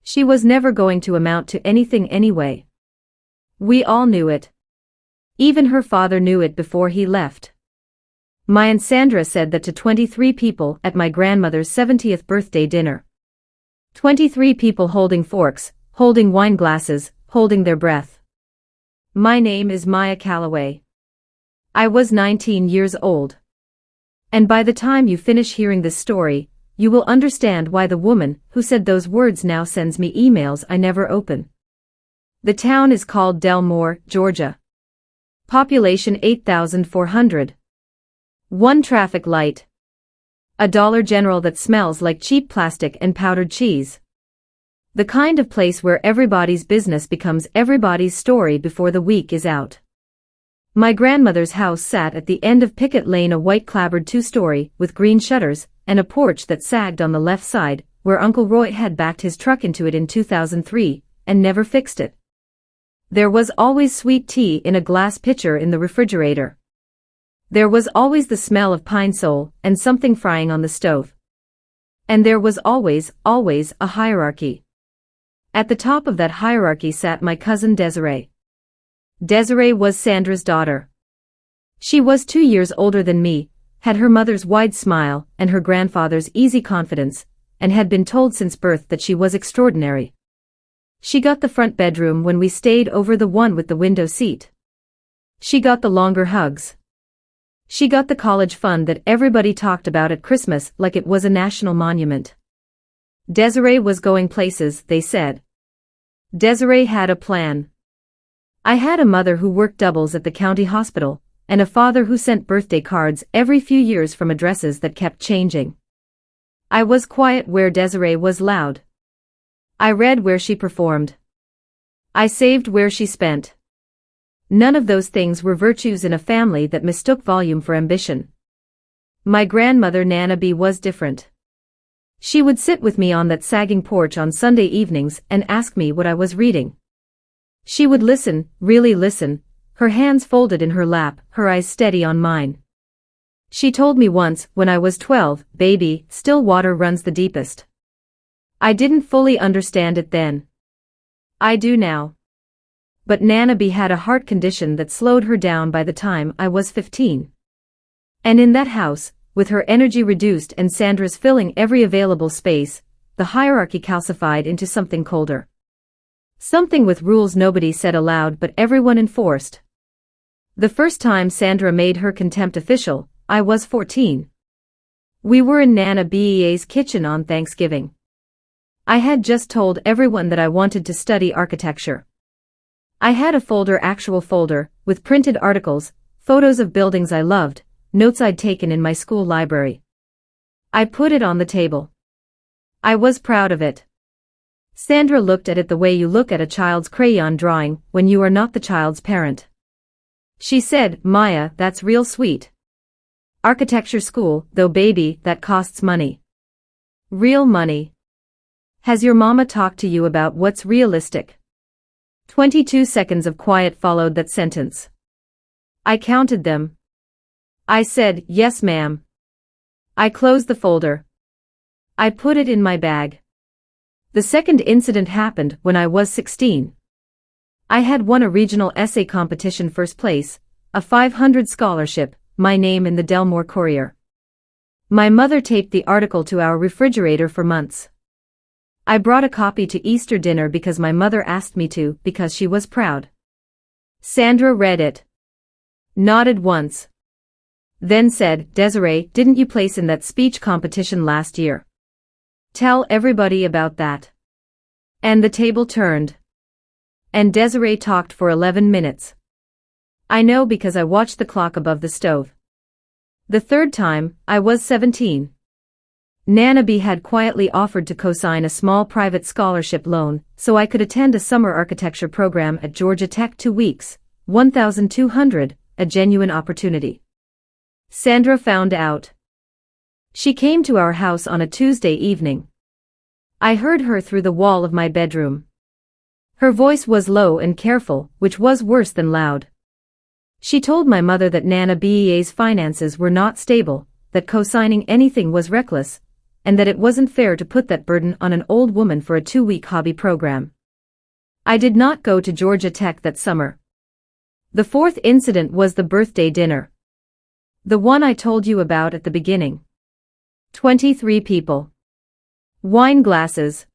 She was never going to amount to anything anyway. We all knew it. Even her father knew it before he left. My Aunt Sandra said that to 23 people at my grandmother's 70th birthday dinner. 23 people holding forks, holding wine glasses, holding their breath. My name is Maya Calloway. I was 19 years old. And by the time you finish hearing this story, you will understand why the woman who said those words now sends me emails I never open. The town is called Delmore, Georgia. Population 8,400. One traffic light. A Dollar General that smells like cheap plastic and powdered cheese. The kind of place where everybody's business becomes everybody's story before the week is out. My grandmother's house sat at the end of Pickett Lane, a white clapboard two-story with green shutters and a porch that sagged on the left side, where Uncle Roy had backed his truck into it in 2003 and never fixed it. There was always sweet tea in a glass pitcher in the refrigerator. There was always the smell of pine sol and something frying on the stove. And there was always a hierarchy. At the top of that hierarchy sat my cousin Desiree. Desiree was Sandra's daughter. She was 2 years older than me, had her mother's wide smile and her grandfather's easy confidence, and had been told since birth that she was extraordinary. She got the front bedroom when we stayed over the one with the window seat. She got the longer hugs. She got the college fund that everybody talked about at Christmas like it was a national monument. Desiree was going places, they said. Desiree had a plan. I had a mother who worked doubles at the county hospital, and a father who sent birthday cards every few years from addresses that kept changing. I was quiet where Desiree was loud. I read where she performed. I saved where she spent. None of those things were virtues in a family that mistook volume for ambition. My grandmother Nana B was different. She would sit with me on that sagging porch on Sunday evenings and ask me what I was reading. She would listen, really listen, her hands folded in her lap, her eyes steady on mine. She told me once, when I was 12, "Baby, still water runs the deepest." I didn't fully understand it then. I do now. But Nana B had a heart condition that slowed her down by the time I was 15. And in that house, with her energy reduced and Sandra's filling every available space, the hierarchy calcified into something colder. Something with rules nobody said aloud but everyone enforced. The first time Sandra made her contempt official, I was 14. We were in Nana Bea's kitchen on Thanksgiving. I had just told everyone that I wanted to study architecture. I had a actual folder, with printed articles, photos of buildings I loved, notes I'd taken in my school library. I put it on the table. I was proud of it. Sandra looked at it the way you look at a child's crayon drawing when you are not the child's parent. She said, "Maya, that's real sweet. Architecture school, though baby, that costs money. Real money. Has your mama talked to you about what's realistic?" 22 seconds of quiet followed that sentence. I counted them. I said, "Yes, ma'am." I closed the folder. I put it in my bag. The second incident happened when I was 16. I had won a regional essay competition first place, a 500 scholarship, my name in the Delmore Courier. My mother taped the article to our refrigerator for months. I brought a copy to Easter dinner because my mother asked me to, because she was proud. Sandra read it. Nodded once. Then said, "Desiree, didn't you place in that speech competition last year? Tell everybody about that." And the table turned. And Desiree talked for 11 minutes. I know because I watched the clock above the stove. The third time, I was 17. Nana B had quietly offered to co-sign a small private scholarship loan so I could attend a summer architecture program at Georgia Tech 2 weeks, 1,200, a genuine opportunity. Sandra found out. She came to our house on a Tuesday evening. I heard her through the wall of my bedroom. Her voice was low and careful, which was worse than loud. She told my mother that Nana Bea's finances were not stable, that co-signing anything was reckless, and that it wasn't fair to put that burden on an old woman for a 2-week hobby program. I did not go to Georgia Tech that summer. The fourth incident was the birthday dinner. The one I told you about at the beginning. 23 people. Wine glasses.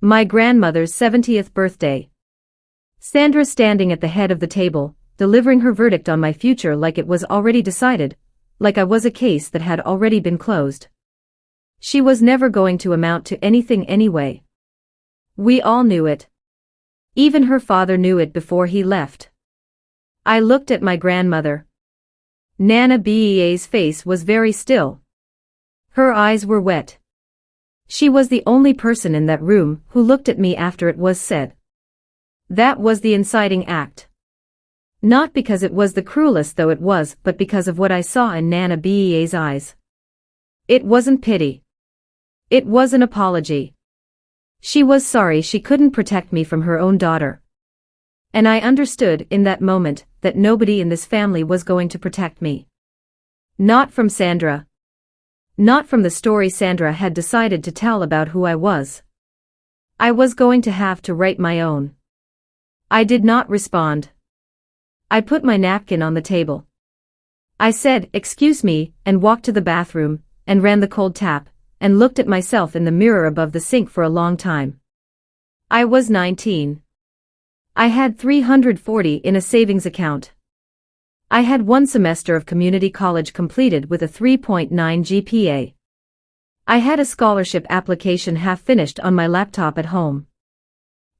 My grandmother's 70th birthday. Sandra standing at the head of the table, delivering her verdict on my future like it was already decided, like I was a case that had already been closed. She was never going to amount to anything anyway. We all knew it. Even her father knew it before he left. I looked at my grandmother. Nana Bea's face was very still. Her eyes were wet. She was the only person in that room who looked at me after it was said. That was the inciting act. Not because it was the cruelest though it was, but because of what I saw in Nana Bea's eyes. It wasn't pity. It was an apology. She was sorry she couldn't protect me from her own daughter. And I understood in that moment that nobody in this family was going to protect me. Not from Sandra. Not from the story Sandra had decided to tell about who I was. I was going to have to write my own. I did not respond. I put my napkin on the table. I said, "Excuse me," and walked to the bathroom, and ran the cold tap, and looked at myself in the mirror above the sink for a long time. I was 19. I had $340 in a savings account. I had 1 semester of community college completed with a 3.9 GPA. I had a scholarship application half finished on my laptop at home.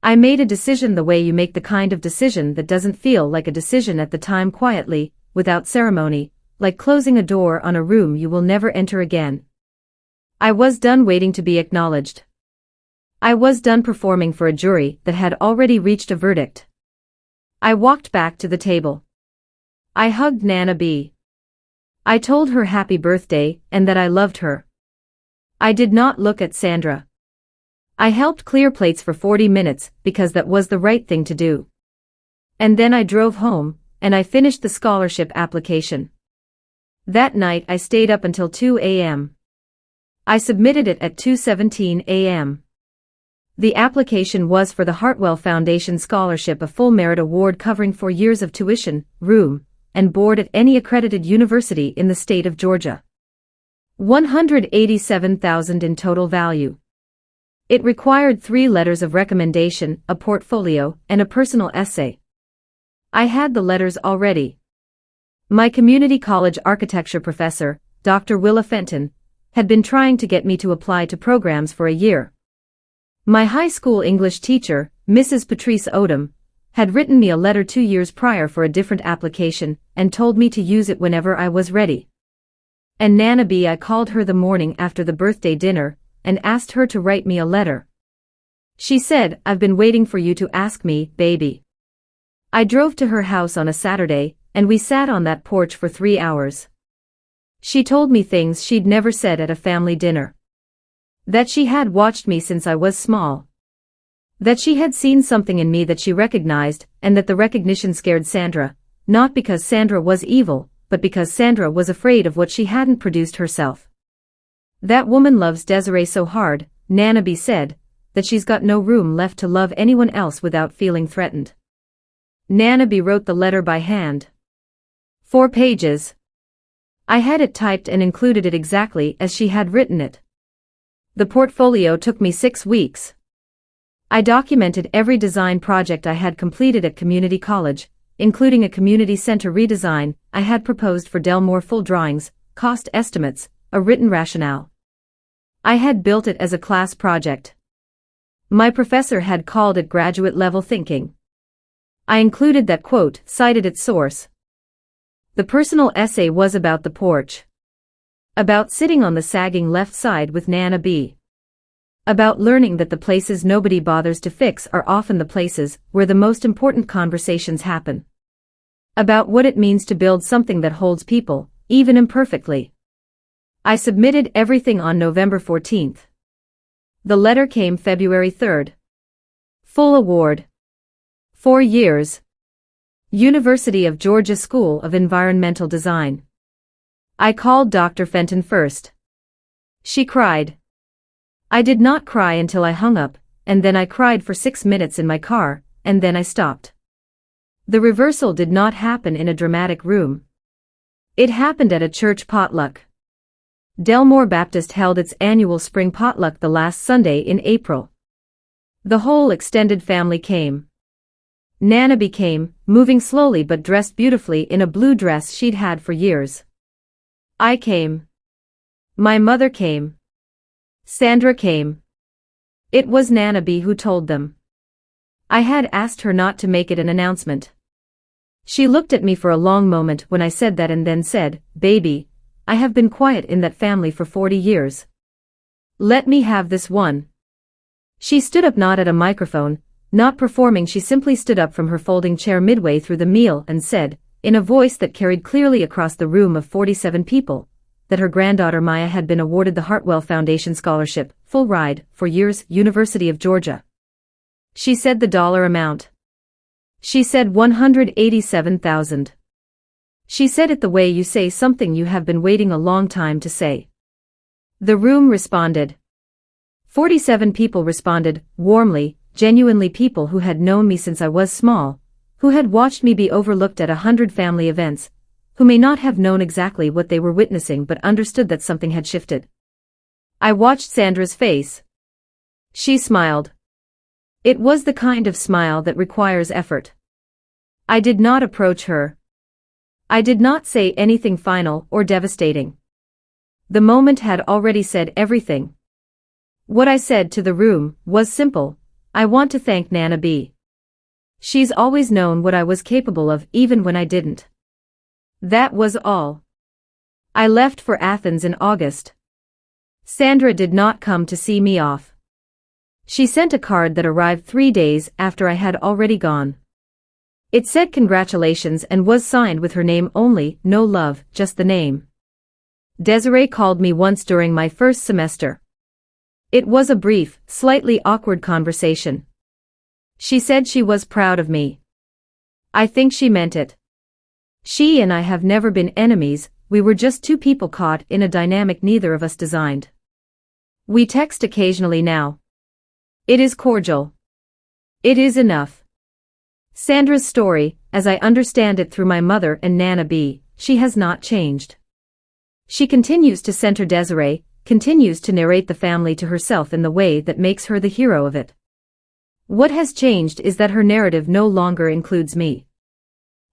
I made a decision the way you make the kind of decision that doesn't feel like a decision at the time, quietly, without ceremony, like closing a door on a room you will never enter again. I was done waiting to be acknowledged. I was done performing for a jury that had already reached a verdict. I walked back to the table. I hugged Nana B. I told her happy birthday and that I loved her. I did not look at Sandra. I helped clear plates for 40 minutes because that was the right thing to do. And then I drove home, and I finished the scholarship application. That night I stayed up until 2 a.m. I submitted it at 2:17 a.m. The application was for the Hartwell Foundation Scholarship, a full merit award covering 4 years of tuition, room, and board at any accredited university in the state of Georgia. $187,000 in total value. It required 3 letters of recommendation, a portfolio, and a personal essay. I had the letters already. My community college architecture professor, Dr. Willa Fenton, had been trying to get me to apply to programs for a year. My high school English teacher, Mrs. Patrice Odom, had written me a letter 2 years prior for a different application and told me to use it whenever I was ready. And Nana B, I called her the morning after the birthday dinner and asked her to write me a letter. She said, "I've been waiting for you to ask me, baby." I drove to her house on a Saturday, and we sat on that porch for 3 hours. She told me things she'd never said at a family dinner. That she had watched me since I was small. That she had seen something in me that she recognized, and that the recognition scared Sandra, not because Sandra was evil, but because Sandra was afraid of what she hadn't produced herself. "That woman loves Desiree so hard," Nana B said, "that she's got no room left to love anyone else without feeling threatened." Nana B wrote the letter by hand. 4 pages. I had it typed and included it exactly as she had written it. The portfolio took me 6 weeks. I documented every design project I had completed at community college, including a community center redesign I had proposed for Delmore, full drawings, cost estimates, a written rationale. I had built it as a class project. My professor had called it graduate-level thinking. I included that quote, cited its source. The personal essay was about the porch. About sitting on the sagging left side with Nana B. About learning that the places nobody bothers to fix are often the places where the most important conversations happen. About what it means to build something that holds people, even imperfectly. I submitted everything on November 14th. The letter came February 3rd. Full award. 4 years. University of Georgia School of Environmental Design. I called Dr. Fenton first. She cried. I did not cry until I hung up, and then I cried for 6 minutes in my car, and then I stopped. The reversal did not happen in a dramatic room. It happened at a church potluck. Delmore Baptist held its annual spring potluck the last Sunday in April. The whole extended family came. Nanaby came, moving slowly but dressed beautifully in a blue dress she'd had for years. I came. My mother came. Sandra came. It was Nanaby who told them. I had asked her not to make it an announcement. She looked at me for a long moment when I said that and then said, "Baby, I have been quiet in that family for 40 years. Let me have this one." She stood up, not at a microphone, not performing. She simply stood up from her folding chair midway through the meal and said, in a voice that carried clearly across the room of 47 people, that her granddaughter Maya had been awarded the Hartwell Foundation Scholarship, full ride, for years, University of Georgia. She said the dollar amount. She said $187,000. She said it the way you say something you have been waiting a long time to say. The room responded. 47 people responded, warmly, genuinely, people who had known me since I was small, who had watched me be overlooked at 100 family events, who may not have known exactly what they were witnessing but understood that something had shifted. I watched Sandra's face. She smiled. It was the kind of smile that requires effort. I did not approach her. I did not say anything final or devastating. The moment had already said everything. What I said to the room was simple: I want to thank Nanaby. She's always known what I was capable of even when I didn't. That was all. I left for Athens in August. Sandra did not come to see me off. She sent a card that arrived 3 days after I had already gone. It said congratulations and was signed with her name only, no love, just the name. Desiree called me once during my first semester. It was a brief, slightly awkward conversation. She said she was proud of me. I think she meant it. She and I have never been enemies, we were just two people caught in a dynamic neither of us designed. We text occasionally now. It is cordial. It is enough. Sandra's story, as I understand it through my mother and Nanaby, she has not changed. She continues to center Desiree, continues to narrate the family to herself in the way that makes her the hero of it. What has changed is that her narrative no longer includes me.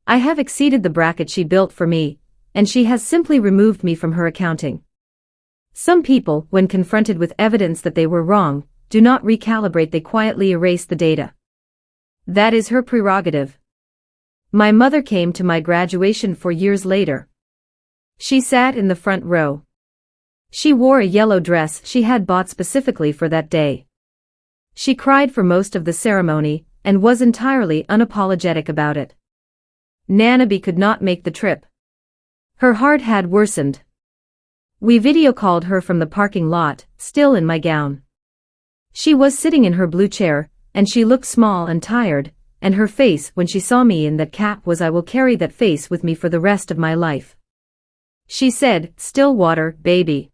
I have exceeded the bracket she built for me, and she has simply removed me from her accounting. Some people, when confronted with evidence that they were wrong, do not recalibrate, they quietly erase the data. That is her prerogative. My mother came to my graduation 4 years later. She sat in the front row. She wore a yellow dress she had bought specifically for that day. She cried for most of the ceremony, and was entirely unapologetic about it. Nanaby could not make the trip. Her heart had worsened. We video-called her from the parking lot, still in my gown. She was sitting in her blue chair, and she looked small and tired, and her face when she saw me in that cap was, "I will carry that face with me for the rest of my life." She said, "Still water, baby."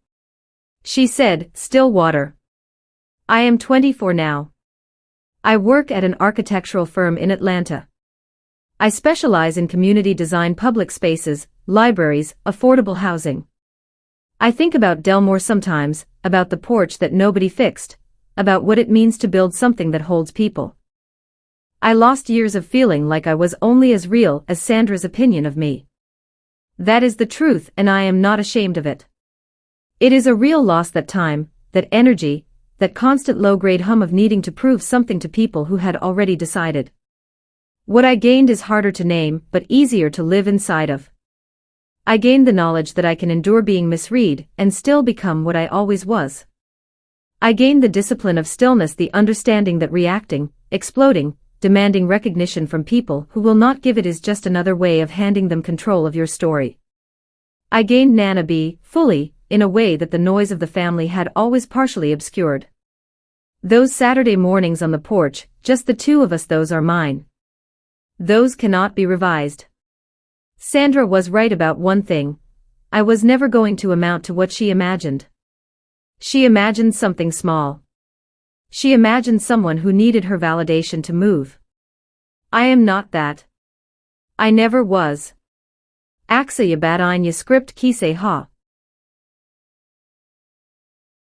She said, "Still water." I am 24 now. I work at an architectural firm in Atlanta. I specialize in community design, public spaces, libraries, affordable housing. I think about Delmore sometimes, about the porch that nobody fixed, about what it means to build something that holds people. I lost years of feeling like I was only as real as Sandra's opinion of me. That is the truth, and I am not ashamed of it. It is a real loss, that time, that energy, that constant low-grade hum of needing to prove something to people who had already decided. What I gained is harder to name, but easier to live inside of. I gained the knowledge that I can endure being misread and still become what I always was. I gained the discipline of stillness, the understanding that reacting, exploding, demanding recognition from people who will not give it is just another way of handing them control of your story. I gained Nanaby, fully, in a way that the noise of the family had always partially obscured. Those Saturday mornings on the porch, just the two of us, those are mine. Those cannot be revised. Sandra was right about one thing: I was never going to amount to what she imagined. She imagined something small. She imagined someone who needed her validation to move. I am not that. I never was. Axa ya bad ein ya script kise ha.